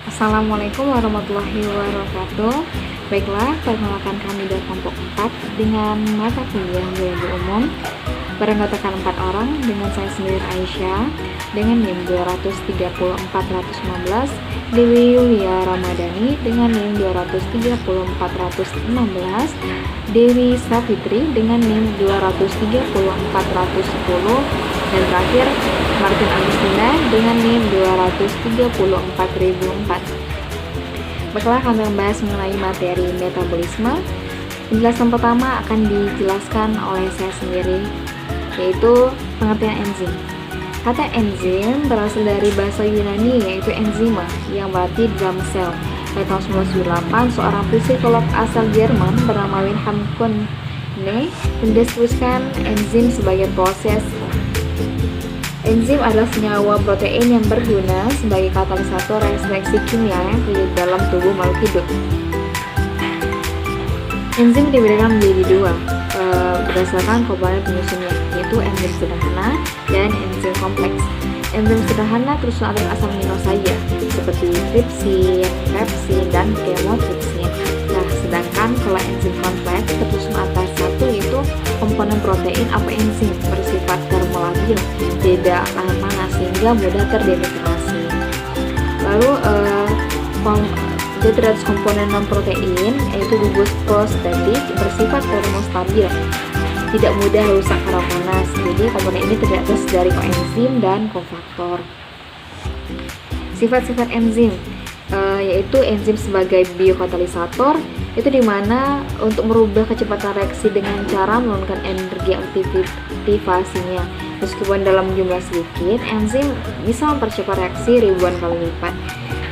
Assalamualaikum warahmatullahi wabarakatuh. Baiklah, perkenalkan kami dari kelompok 4 dengan mata kuliah biologi umum beranggotakan 4 orang dengan saya sendiri Aisyah dengan NIM 230.415, Dewi Yulia Ramadhani dengan NIM 230.416, Dewi Safitri dengan NIM 230.410, dan terakhir Martin Agustina dengan NIM 230.4004. Baiklah, kami membahas mengenai materi metabolisme. Penjelasan pertama akan dijelaskan oleh saya sendiri, yaitu pengertian enzim. Kata enzim berasal dari bahasa Yunani, yaitu enzima, yang berarti dalam sel. Pada tahun 1998, seorang psikolog asal Jerman bernama Wilhelm Kuhne mendeskripsikan enzim sebagai proses. Enzim adalah senyawa protein yang berguna sebagai katalisator reaksi kimia yang terjadi dalam tubuh makhluk hidup. Enzim dibedakan menjadi dua berdasarkan komponen penyusunnya, yaitu enzim sederhana dan enzim kompleks. Enzim sederhana tersusun atas asam amino saja, seperti tripsin, pepsin, dan kemotripsin. Nah, sedangkan kalau enzim kompleks tersusun atas satu, yaitu komponen protein atau enzim bersifat termolabil, tidak panas sehingga mudah terdenaturasi. Lalu zat komponen non protein yaitu gugus prostetik bersifat termostabil, tidak mudah rusak karena panas. Jadi komponen ini terdiri dari koenzim dan kofaktor. Sifat-sifat enzim yaitu enzim sebagai biokatalisator, itu dimana untuk merubah kecepatan reaksi dengan cara menurunkan energi aktivasinya. Meskipun dalam jumlah sedikit, enzim bisa mempercepat reaksi ribuan kali lipat.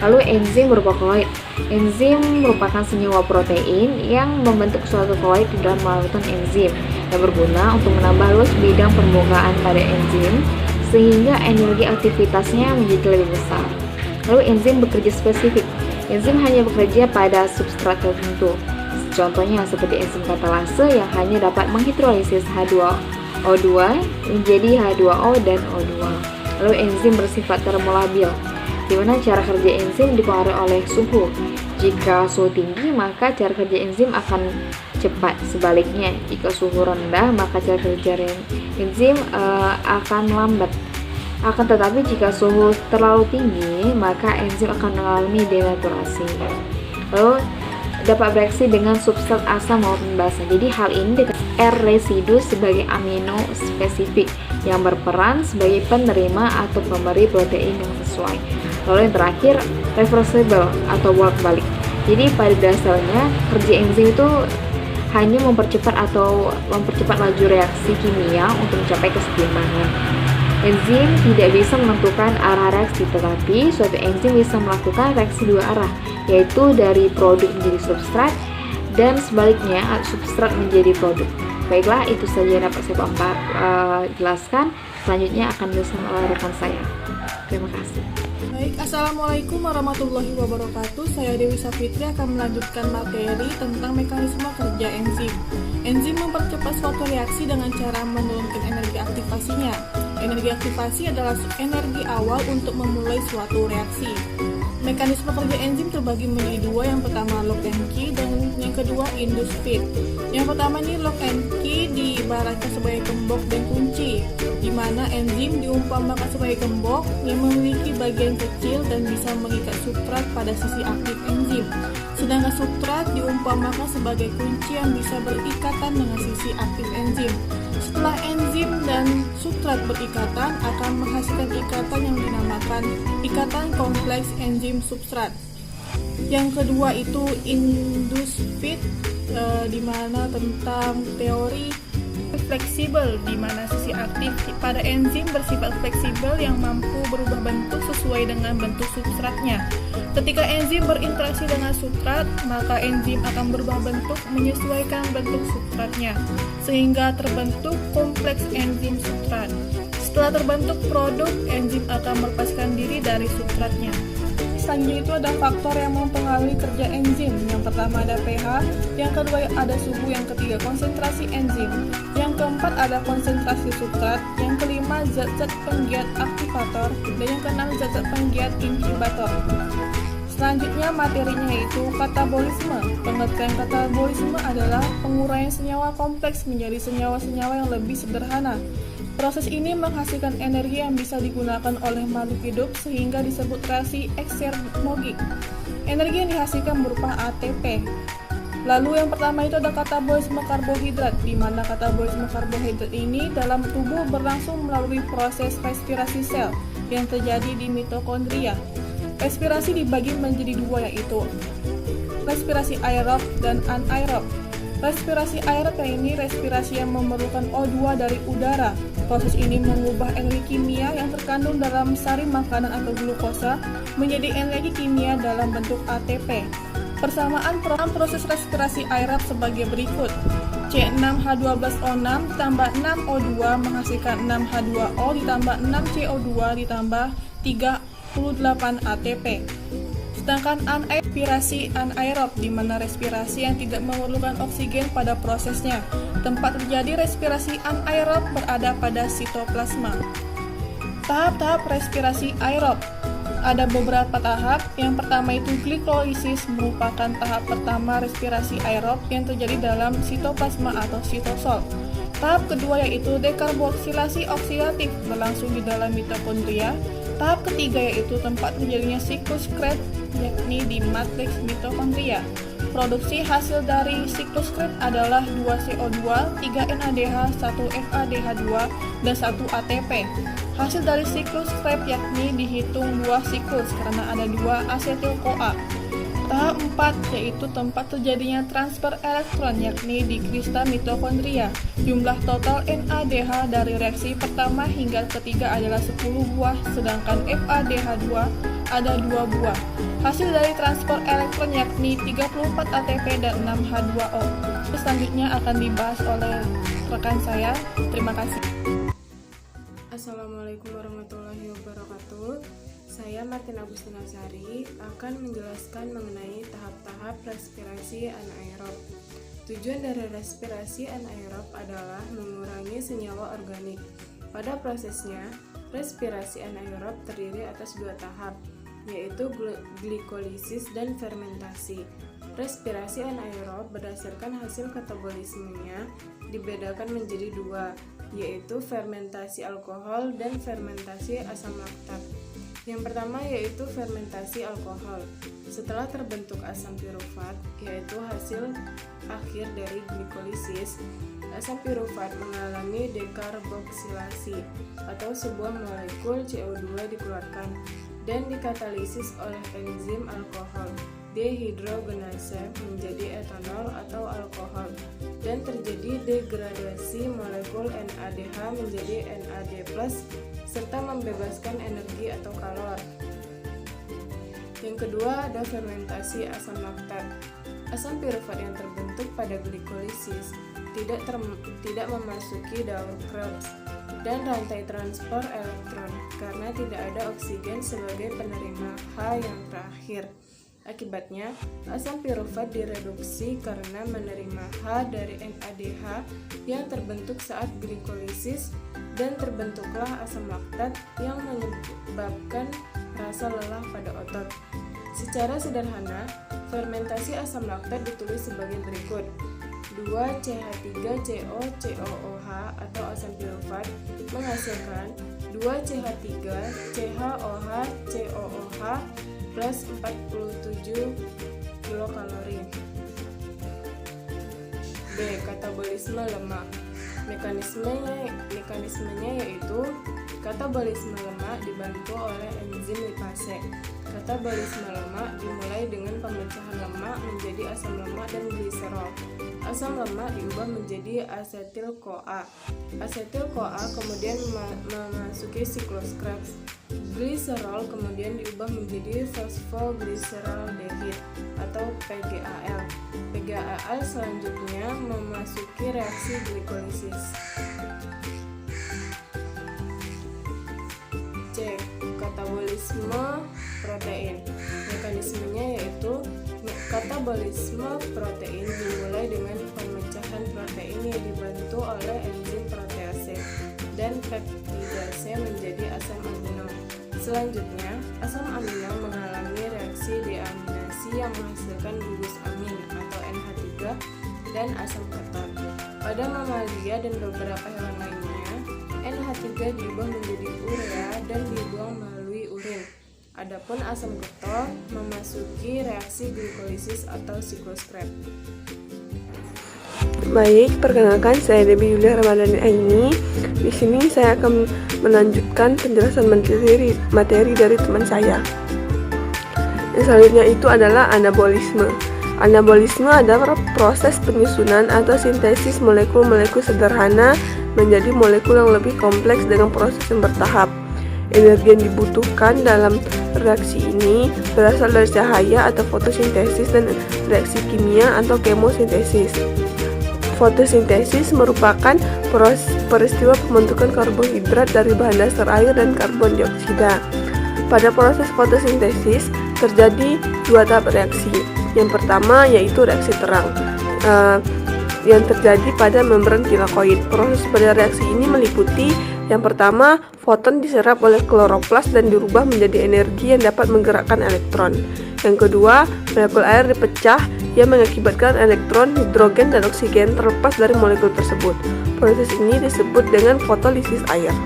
Lalu enzim berupa koloid. Enzim merupakan senyawa protein yang membentuk suatu koloid di dalam larutan enzim yang berguna untuk menambah luas bidang permukaan pada enzim sehingga energi aktivitasnya menjadi lebih besar. Lalu enzim bekerja spesifik. Enzim hanya bekerja pada substrat tertentu. Contohnya seperti enzim katalase yang hanya dapat menghidrolisis H2O2 menjadi H2O dan O2. Lalu enzim bersifat termolabil, di mana cara kerja enzim dipengaruhi oleh suhu. Jika suhu tinggi, maka cara kerja enzim akan cepat. Sebaliknya, jika suhu rendah, maka cara kerja enzim akan lambat. Akan tetapi jika suhu terlalu tinggi, maka enzim akan mengalami denaturasi. Lalu dapat bereaksi dengan substrat asam maupun basa. Jadi hal ini R residu sebagai amino spesifik yang berperan sebagai penerima atau pemberi protein yang sesuai. Lalu yang terakhir, reversible atau bolak-balik. Jadi pada dasarnya kerja enzim itu hanya mempercepat laju reaksi kimia untuk mencapai keseimbangan. Enzim tidak bisa menentukan arah reaksi, tetapi suatu enzim bisa melakukan reaksi dua arah, yaitu dari produk menjadi substrat dan sebaliknya substrat menjadi produk. Baiklah, itu saja yang dapat saya jelaskan. Selanjutnya akan dijelaskan oleh rekan saya. Terima kasih. Baik, Assalamualaikum warahmatullahi wabarakatuh. Saya Dewi Safitri akan melanjutkan materi tentang mekanisme kerja enzim. Enzim mempercepat suatu reaksi dengan cara menurunkan energi aktivasinya. Energi aktivasi adalah energi awal untuk memulai suatu reaksi. Mekanisme kerja enzim terbagi menjadi dua, yang pertama lock and key dan yang kedua induce feed. Yang pertama ini lock and key diibaratkan sebagai gembok dan kunci, di mana enzim diumpamakan sebagai gembok yang memiliki bagian kecil dan bisa mengikat substrat pada sisi aktif enzim. Sedangkan substrat diumpamakan sebagai kunci yang bisa berikatan dengan sisi aktif enzim. Setelah enzim dan substrat berikatan, akan menghasilkan ikatan yang dinamakan ikatan kompleks enzim substrat. Yang kedua itu induced feed, di mana tentang teori fleksibel, di mana sisi aktif pada enzim bersifat fleksibel yang mampu berubah bentuk sesuai dengan bentuk substratnya. Ketika enzim berinteraksi dengan substrat, maka enzim akan berubah bentuk menyesuaikan bentuk substratnya, sehingga terbentuk kompleks enzim substrat. Setelah terbentuk produk, enzim akan melepaskan diri dari substratnya. Selanjutnya itu ada faktor yang mempengaruhi kerja enzim. Yang pertama ada pH, yang kedua ada suhu, yang ketiga konsentrasi enzim, yang keempat ada konsentrasi substrat, yang kelima zat-zat penggiat aktivator, dan yang keenam zat-zat penggiat inhibitor. Selanjutnya materinya yaitu katabolisme. Pengertian katabolisme adalah penguraian senyawa kompleks menjadi senyawa-senyawa yang lebih sederhana. Proses ini menghasilkan energi yang bisa digunakan oleh makhluk hidup sehingga disebut reaksi eksergogik. Energi yang dihasilkan berupa ATP. Lalu yang pertama itu ada katabolisme karbohidrat, di mana katabolisme karbohidrat ini dalam tubuh berlangsung melalui proses respirasi sel yang terjadi di mitokondria. Respirasi dibagi menjadi dua, yaitu respirasi aerob dan anaerob. Respirasi aerob ini respirasi yang memerlukan O2 dari udara. Proses ini mengubah energi kimia yang terkandung dalam sari makanan atau glukosa menjadi energi kimia dalam bentuk ATP. Persamaan proses respirasi aerob sebagai berikut. C6H12O6 ditambah 6O2 menghasilkan 6H2O ditambah 6CO2 ditambah 38 ATP. Sedangkan respirasi anaerob, di mana respirasi yang tidak memerlukan oksigen pada prosesnya. Tempat terjadi respirasi anaerob berada pada sitoplasma. Tahap-tahap respirasi aerob. Ada beberapa tahap. Yang pertama itu glikolisis, merupakan tahap pertama respirasi aerob yang terjadi dalam sitoplasma atau sitosol. Tahap kedua yaitu dekarboksilasi oksidatif, berlangsung di dalam mitokondria. Tahap ketiga yaitu tempat terjadinya siklus Krebs, yakni di matriks mitokondria. Produksi hasil dari siklus Krebs adalah 2CO2, 3NADH, 1FADH2, dan 1 ATP. Hasil dari siklus Krebs yakni dihitung 2 siklus karena ada 2 asetil-CoA. Tahap 4 yaitu tempat terjadinya transfer elektron yakni di krista mitokondria. Jumlah total NADH dari reaksi pertama hingga ketiga adalah 10 buah, sedangkan FADH2 ada 2 buah. Hasil dari transfer elektron yakni 34 ATP dan 6 H2O. Selanjutnya akan dibahas oleh rekan saya. Terima kasih. Assalamualaikum warahmatullahi wabarakatuh. Saya Martin Agustina Sari akan menjelaskan mengenai tahap-tahap respirasi anaerob. Tujuan dari respirasi anaerob adalah mengurangi senyawa organik. Pada prosesnya, respirasi anaerob terdiri atas 2 tahap, yaitu glikolisis dan fermentasi. Respirasi anaerob berdasarkan hasil katabolismenya dibedakan menjadi 2, yaitu fermentasi alkohol dan fermentasi asam laktat. Yang pertama yaitu fermentasi alkohol. Setelah terbentuk asam pirufat, yaitu hasil akhir dari glikolisis, asam pirufat mengalami dekarboksilasi atau sebuah molekul CO2 dikeluarkan dan dikatalisis oleh enzim alkohol dehidrogenase menjadi etanol atau alkohol, dan terjadi degradasi molekul NADH menjadi NAD+, serta membebaskan energi atau kalor. Yang kedua ada fermentasi asam laktat. Asam pirufat yang terbentuk pada glikolisis tidak memasuki daur Krebs dan rantai transport elektron karena tidak ada oksigen sebagai penerima H yang terakhir. Akibatnya, asam pirufat direduksi karena menerima H dari NADH yang terbentuk saat glikolisis dan terbentuklah asam laktat yang menyebabkan rasa lelah pada otot. Secara sederhana, fermentasi asam laktat ditulis sebagai berikut. 2CH3COCOOH atau asam pirufat menghasilkan 2CH3CHOH plus 47 kilokalori. B. Katabolisme lemak. Mekanismenya yaitu katabolisme lemak dibantu oleh enzim lipase. Katabolisme lemak dimulai dengan pemecahan lemak menjadi asam lemak dan gliserol. Asam lemak diubah menjadi asetil-CoA. Asetil-CoA kemudian memasuki siklus Krebs. Gliserol kemudian diubah menjadi fosfoglyceraldehyde atau PGAL. PGAL selanjutnya memasuki reaksi glikolisis. C. Katabolisme protein. Mekanismenya yaitu katabolisme protein dimulai dengan pemecahan protein yang dibantu oleh enzim protease dan peptidase menjadi asam amino. Selanjutnya, asam amino mengalami reaksi deamida yang menghasilkan gugus amin atau NH3 dan asam keton. Pada mamalia dan beberapa hewan lainnya, NH3 diubah menjadi urea dan dibuang melalui urin. Adapun asam keton memasuki reaksi glikolisis atau siklus Krebs. Baik, perkenalkan saya Debbie Yulia Ramadhani Aini. Di sini saya akan melanjutkan penjelasan materi dari teman saya. Yang selanjutnya itu adalah anabolisme. Anabolisme adalah proses penyusunan atau sintesis molekul-molekul sederhana menjadi molekul yang lebih kompleks dengan proses yang bertahap. Energi yang dibutuhkan dalam reaksi ini berasal dari cahaya atau fotosintesis dan reaksi kimia atau kemosintesis. Fotosintesis merupakan peristiwa pembentukan karbohidrat dari bahan dasar air dan karbon dioksida. Pada proses fotosintesis terjadi dua tahap reaksi. Yang pertama yaitu reaksi terang yang terjadi pada membran tilakoid. Proses pada reaksi ini meliputi yang pertama, foton diserap oleh kloroplas dan dirubah menjadi energi yang dapat menggerakkan elektron. Yang kedua, molekul air dipecah yang mengakibatkan elektron, hidrogen, dan oksigen terlepas dari molekul tersebut. Proses ini disebut dengan fotolisis air.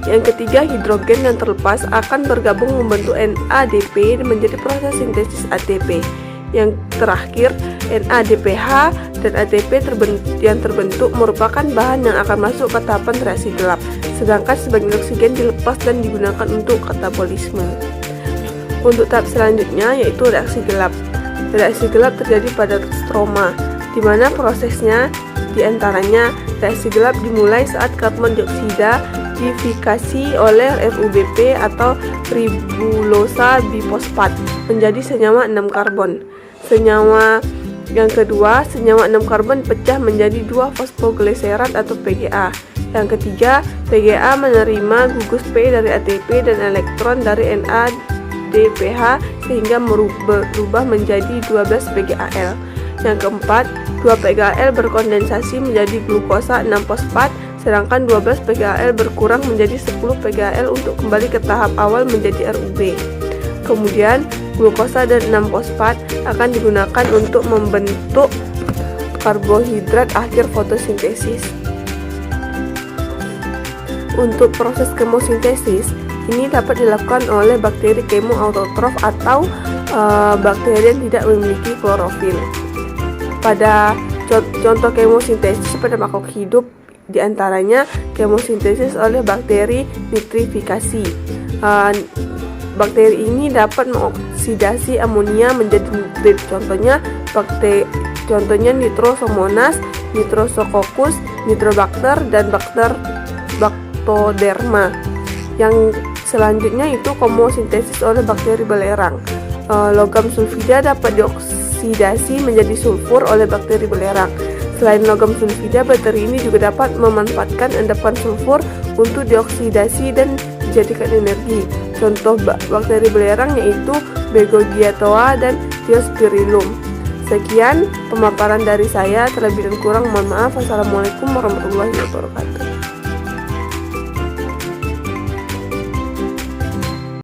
Yang ketiga, hidrogen yang terlepas akan bergabung membentuk NADP menjadi proses sintesis ATP. Yang terakhir, NADPH dan ATP yang terbentuk merupakan bahan yang akan masuk ke tahapan reaksi gelap, sedangkan sebagian oksigen dilepas dan digunakan untuk katabolisme. Untuk tahap selanjutnya yaitu reaksi gelap. Reaksi gelap terjadi pada stroma, di mana prosesnya diantaranya reaksi gelap dimulai saat karbon dioksida difikasi oleh RUBP atau ribulosa bifosfat menjadi senyawa 6 karbon. Senyawa yang kedua, senyawa 6 karbon pecah menjadi 2 fosfogliserat atau PGA. Yang ketiga, PGA menerima gugus P dari ATP dan elektron dari NADPH sehingga berubah menjadi 12 PGAL. Yang keempat, 2 PGAL berkondensasi menjadi glukosa 6 fosfat, sedangkan 12 PGAL berkurang menjadi 10 PGAL untuk kembali ke tahap awal menjadi RUB. Kemudian, glukosa dan 6 fosfat akan digunakan untuk membentuk karbohidrat akhir fotosintesis. Untuk proses kemosintesis, ini dapat dilakukan oleh bakteri kemoautotrof atau bakteri yang tidak memiliki klorofil. Pada contoh kemosintesis pada makhluk hidup, diantaranya kemosintesis oleh bakteri nitrifikasi. Bakteri ini dapat mengoksidasi amonia menjadi nitrit. Contohnya Nitrosomonas, Nitrosococcus, Nitrobacter, dan Bactoderma. Yang selanjutnya itu kemosintesis oleh bakteri belerang. Logam sulfida dapat dioksidasi menjadi sulfur oleh bakteri belerang. Selain logam sulfida, bakteri ini juga dapat memanfaatkan endapan sulfur untuk dioksidasi dan dijadikan energi. Contoh bakteri belerang yaitu Begoniatoa dan Diospirillum. Sekian pemaparan dari saya, terlebih dan kurang mohon maaf. Wassalamualaikum warahmatullahi wabarakatuh.